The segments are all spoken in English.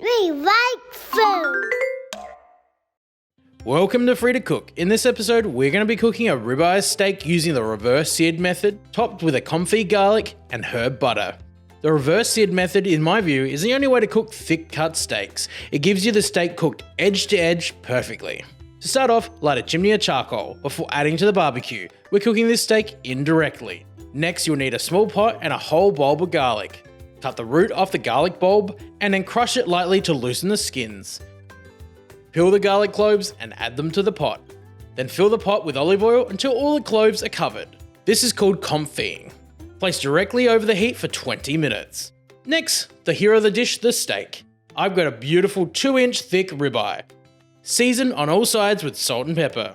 We like food. Welcome to Free to Cook. In this episode, we're going to be cooking a ribeye steak using the reverse-seared method, topped with a confit garlic and herb butter. The reverse-seared method, in my view, is the only way to cook thick-cut steaks. It gives you the steak cooked edge to edge perfectly. To start off, light a chimney of charcoal before adding to the barbecue. We're cooking this steak indirectly. Next, you'll need a small pot and a whole bulb of garlic. Cut the root off the garlic bulb and then crush it lightly to loosen the skins. Peel the garlic cloves and add them to the pot. Then fill the pot with olive oil until all the cloves are covered. This is called confiting. Place directly over the heat for 20 minutes. Next, the hero of the dish, the steak. I've got a beautiful 2-inch thick ribeye. Season on all sides with salt and pepper.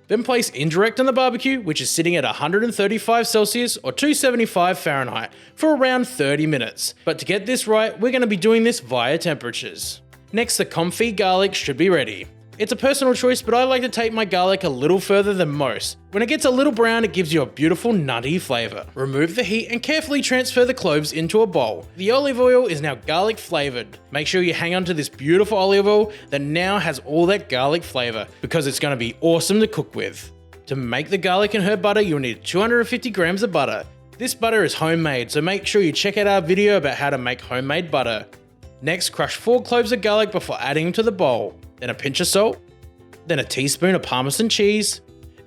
Then place indirect on the barbecue, which is sitting at 135 Celsius or 275 Fahrenheit for around 30 minutes. But to get this right, we're going to be doing this via temperatures. Next, the confit garlic should be ready. It's a personal choice, but I like to take my garlic a little further than most. When it gets a little brown, it gives you a beautiful nutty flavour. Remove the heat and carefully transfer the cloves into a bowl. The olive oil is now garlic flavoured. Make sure you hang on to this beautiful olive oil that now has all that garlic flavour, because it's going to be awesome to cook with. To make the garlic and herb butter, you'll need 250 grams of butter. This butter is homemade, so make sure you check out our video about how to make homemade butter. Next, crush 4 cloves of garlic before adding them to the bowl. Then a pinch of salt, then a teaspoon of Parmesan cheese,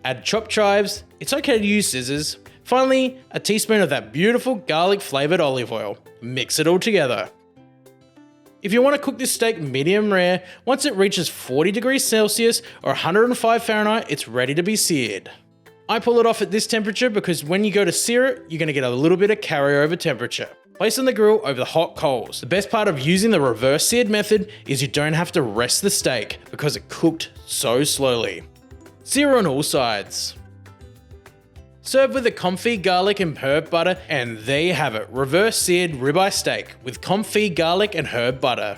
add chopped chives, it's okay to use scissors. Finally, a teaspoon of that beautiful garlic flavoured olive oil. Mix it all together. If you want to cook this steak medium rare, once it reaches 40 degrees Celsius or 105 Fahrenheit, it's ready to be seared. I pull it off at this temperature because when you go to sear it, you're going to get a little bit of carryover temperature. Place on the grill over the hot coals. The best part of using the reverse-seared method is you don't have to rest the steak because it cooked so slowly. Sear on all sides. Serve with the confit garlic and herb butter, and there you have it, reverse-seared ribeye steak with confit garlic and herb butter.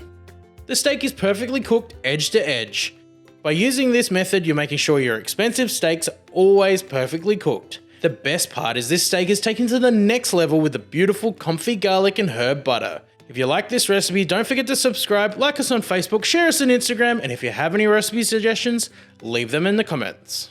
The steak is perfectly cooked edge to edge. By using this method, you're making sure your expensive steaks are always perfectly cooked. The best part is this steak is taken to the next level with the beautiful confit garlic and herb butter. If you like this recipe, don't forget to subscribe, like us on Facebook, share us on Instagram, and if you have any recipe suggestions, leave them in the comments.